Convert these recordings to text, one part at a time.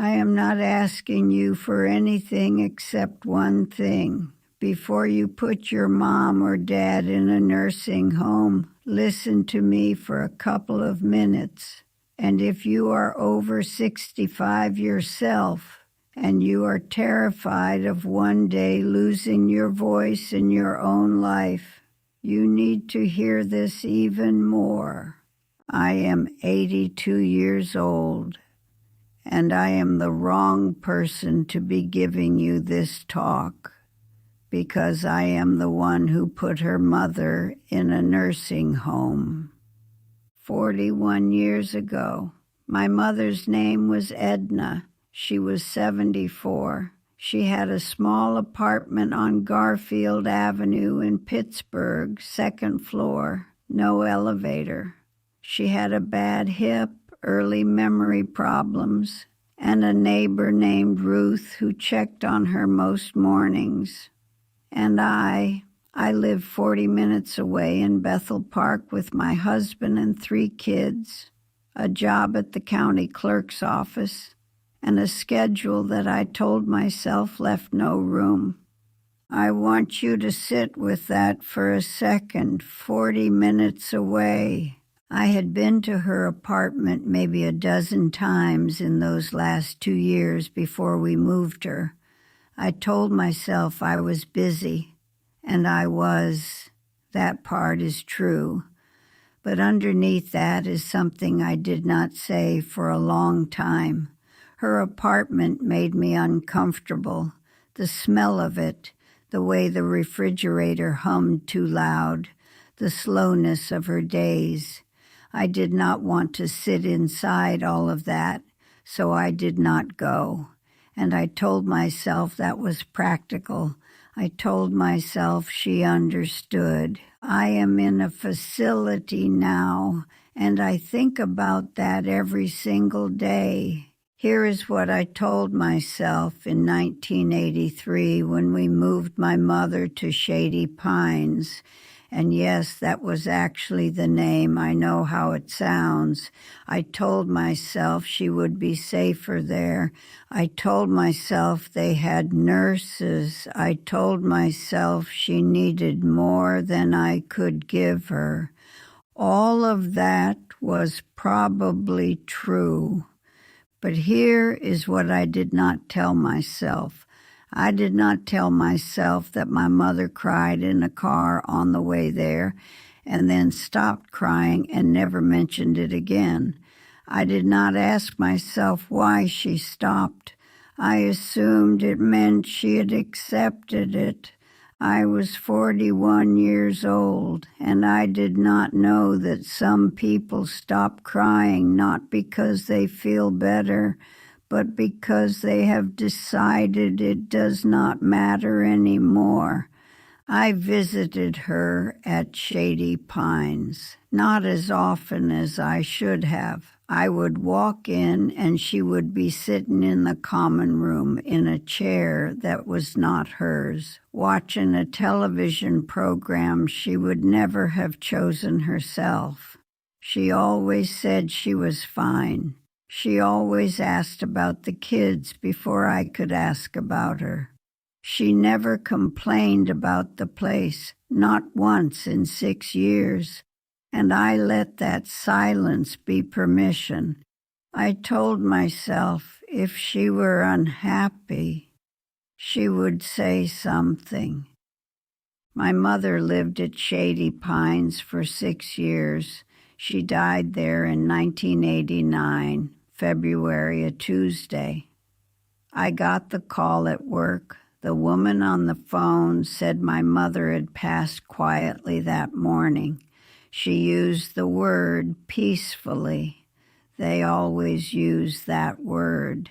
I am not asking you for anything except one thing. Before you put your mom or dad in a nursing home, listen to me for a couple of minutes. And if you are over 65 yourself and you are terrified of one day losing your voice in your own life, you need to hear this even more. I am 82 years old, and I am the wrong person to be giving you this talk, because I am the one who put her mother in a nursing home. 41 years ago, my mother's name was Edna. She was 74. She had a small apartment on Garfield Avenue in Pittsburgh, second floor, no elevator. She had a bad hip, early memory problems, and a neighbor named Ruth who checked on her most mornings. And I live 40 minutes away in Bethel Park with my husband and 3 kids, a job at the county clerk's office, and a schedule that I told myself left no room. I want you to sit with that for a second. 40 minutes away. I had been to her apartment maybe a dozen times in those last 2 years before we moved her. I told myself I was busy, and I was. That part is true. But underneath that is something I did not say for a long time. Her apartment made me uncomfortable. The smell of it, the way the refrigerator hummed too loud, the slowness of her days. I did not want to sit inside all of that, so I did not go. And I told myself that was practical. I told myself she understood. I am in a facility now, and I think about that every single day. Here is what I told myself in 1983 when we moved my mother to Shady Pines. And yes, that was actually the name. I know how it sounds. I told myself she would be safer there. I told myself they had nurses. I told myself she needed more than I could give her. All of that was probably true. But here is what I did not tell myself. I did not tell myself that my mother cried in a car on the way there and then stopped crying and never mentioned it again. I did not ask myself why she stopped. I assumed it meant she had accepted it. I was 41 years old, and I did not know that some people stop crying not because they feel better, but because they have decided it does not matter anymore. I visited her at Shady Pines, not as often as I should have. I would walk in and she would be sitting in the common room in a chair that was not hers, watching a television program she would never have chosen herself. She always said she was fine. She always asked about the kids before I could ask about her. She never complained about the place, not once in 6 years, and I let that silence be permission. I told myself if she were unhappy, she would say something. My mother lived at Shady Pines for 6 years. She died there in 1989. February, a Tuesday. I got the call at work. The woman on the phone said my mother had passed quietly that morning. She used the word peacefully. They always use that word.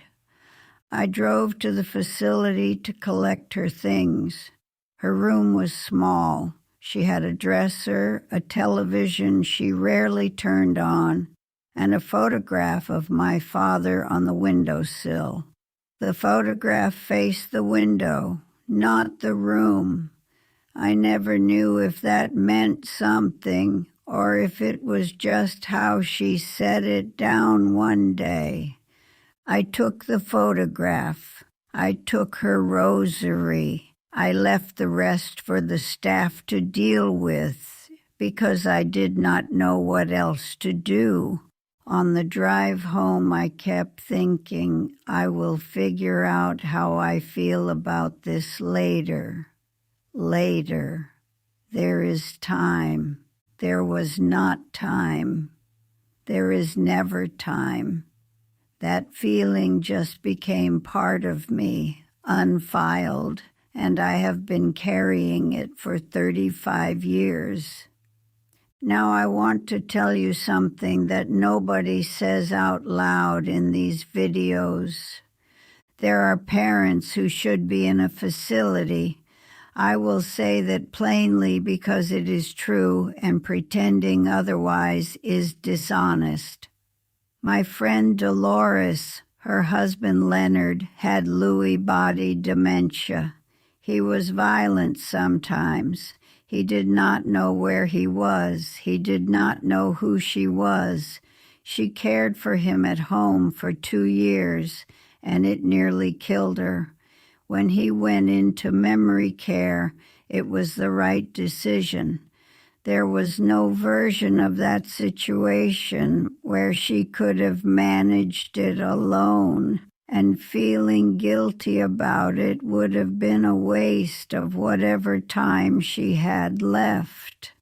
I drove to the facility to collect her things. Her room was small. She had a dresser, a television she rarely turned on, and a photograph of my father on the windowsill. The photograph faced the window, not the room. I never knew if that meant something or if it was just how she set it down one day. I took the photograph. I took her rosary. I left the rest for the staff to deal with because I did not know what else to do. On the drive home, I kept thinking, I will figure out how I feel about this later. Later. There is time. There was not time. There is never time. That feeling just became part of me, unfiled, and I have been carrying it for 35 years. Now I want to tell you something that nobody says out loud in these videos. There are parents who should be in a facility. I will say that plainly because it is true, and pretending otherwise is dishonest. My friend Dolores, her husband Leonard, had Lewy body dementia. He was violent sometimes. He did not know where he was. He did not know who she was. She cared for him at home for 2 years, and it nearly killed her. When he went into memory care, it was the right decision. There was no version of that situation where she could have managed it alone, and feeling guilty about it would have been a waste of whatever time she had left.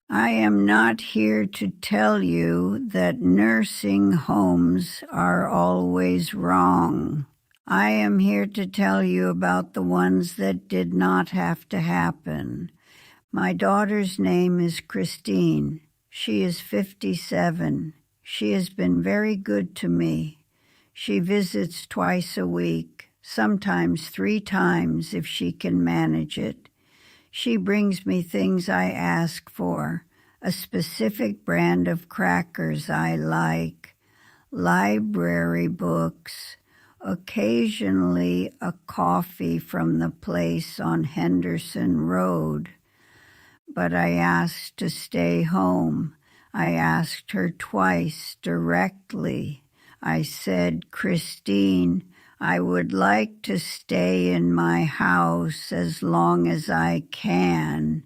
I am not here to tell you that nursing homes are always wrong. I am here to tell you about the ones that did not have to happen. My daughter's name is Christine. She is 57. She has been very good to me. She visits twice a week, sometimes 3 times if she can manage it. She brings me things I ask for, a specific brand of crackers I like, library books, occasionally a coffee from the place on Henderson Road. But I asked to stay home. I asked her twice directly. I said, Christine, I would like to stay in my house as long as I can.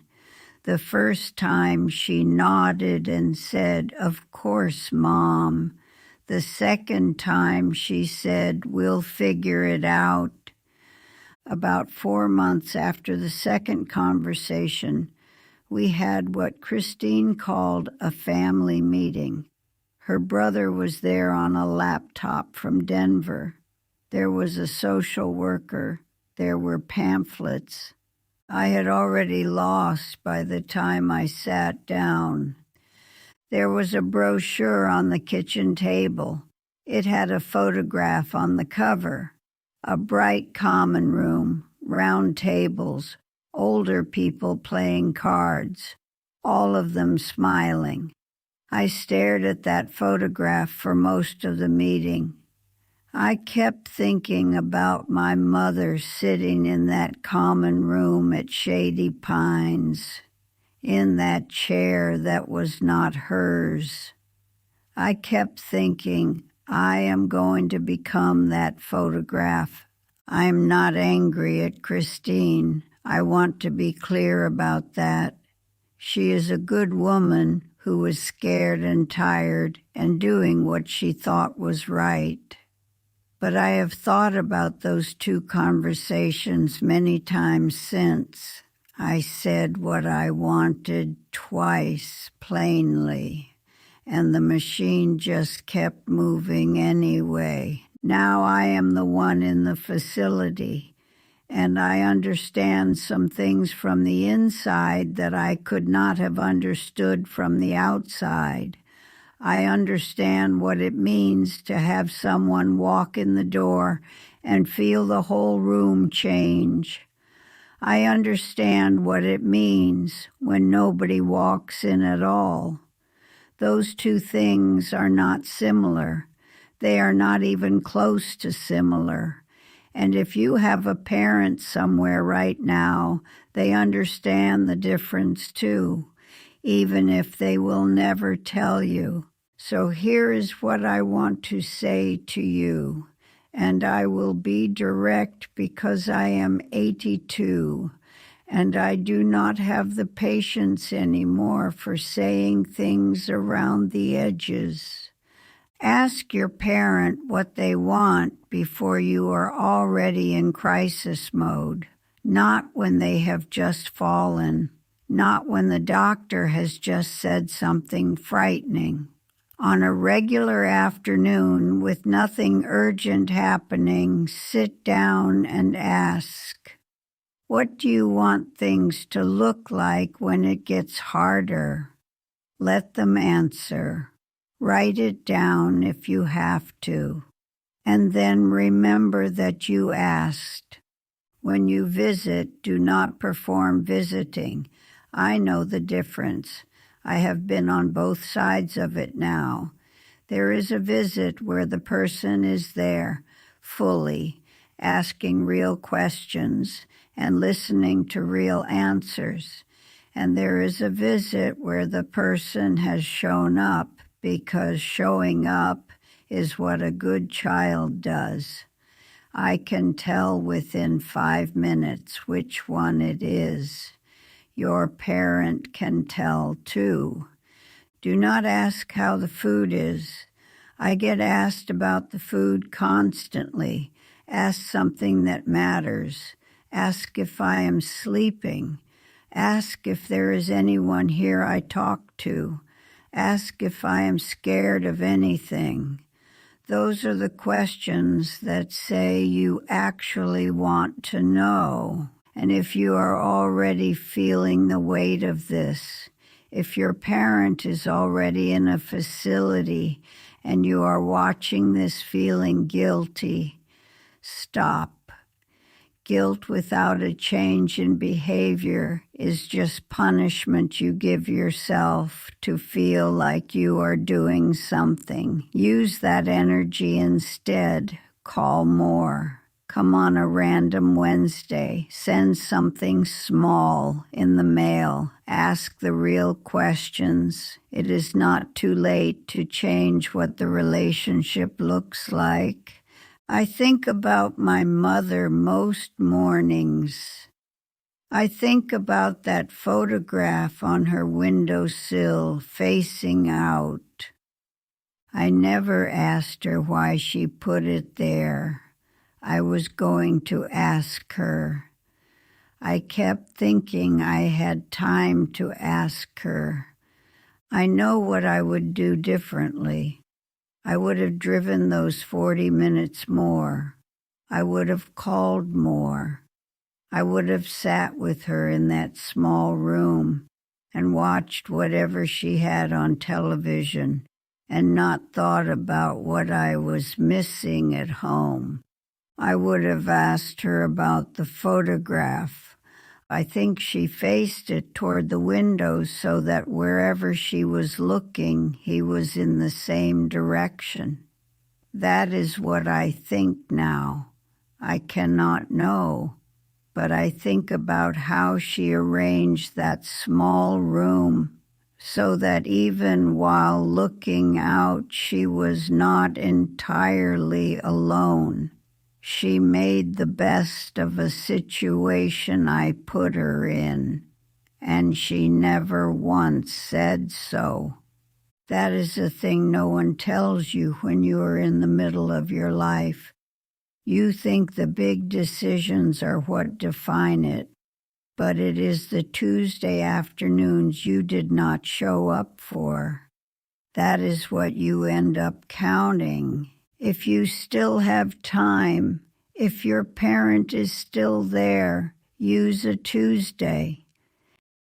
The first time she nodded and said, of course, Mom. The second time she said, we'll figure it out. About 4 months after the second conversation, we had what Christine called a family meeting. Her brother was there on a laptop from Denver. There was a social worker. There were pamphlets. I had already lost by the time I sat down. There was a brochure on the kitchen table. It had a photograph on the cover. A bright common room, round tables, older people playing cards, all of them smiling. I stared at that photograph for most of the meeting. I kept thinking about my mother sitting in that common room at Shady Pines, in that chair that was not hers. I kept thinking, I am going to become that photograph. I'm not angry at Christine. I want to be clear about that. She is a good woman who was scared and tired and doing what she thought was right. But I have thought about those 2 conversations many times since. I said what I wanted twice plainly, and the machine just kept moving anyway. Now I am the one in the facility, and I understand some things from the inside that I could not have understood from the outside. I understand what it means to have someone walk in the door and feel the whole room change. I understand what it means when nobody walks in at all. Those 2 things are not similar. They are not even close to similar. And if you have a parent somewhere right now, they understand the difference too, even if they will never tell you. So here is what I want to say to you, and I will be direct because I am 82, and I do not have the patience anymore for saying things around the edges. Ask your parent what they want before you are already in crisis mode, not when they have just fallen, not when the doctor has just said something frightening. On a regular afternoon with nothing urgent happening, sit down and ask, what do you want things to look like when it gets harder? Let them answer. Write it down if you have to. And then remember that you asked. When you visit, do not perform visiting. I know the difference. I have been on both sides of it now. There is a visit where the person is there, fully, asking real questions and listening to real answers. And there is a visit where the person has shown up because showing up is what a good child does. I can tell within 5 minutes which one it is. Your parent can tell too. Do not ask how the food is. I get asked about the food constantly. Ask something that matters. Ask if I am sleeping. Ask if there is anyone here I talk to. Ask if I am scared of anything. Those are the questions that say you actually want to know. And if you are already feeling the weight of this, if your parent is already in a facility and you are watching this feeling guilty, stop. Guilt without a change in behavior is just punishment you give yourself to feel like you are doing something. Use that energy instead. Call more. Come on a random Wednesday. Send something small in the mail. Ask the real questions. It is not too late to change what the relationship looks like. I think about my mother most mornings. I think about that photograph on her windowsill facing out. I never asked her why she put it there. I was going to ask her. I kept thinking I had time to ask her. I know what I would do differently. I would have driven those 40 minutes more. I would have called more. I would have sat with her in that small room and watched whatever she had on television and not thought about what I was missing at home. I would have asked her about the photograph. I think she faced it toward the window so that wherever she was looking, he was in the same direction. That is what I think now. I cannot know, but I think about how she arranged that small room so that even while looking out, she was not entirely alone. She made the best of a situation I put her in, and she never once said so. That is a thing no one tells you when you are in the middle of your life. You think the big decisions are what define it, but it is the Tuesday afternoons you did not show up for. That is what you end up counting. If you still have time, if your parent is still there, use a Tuesday.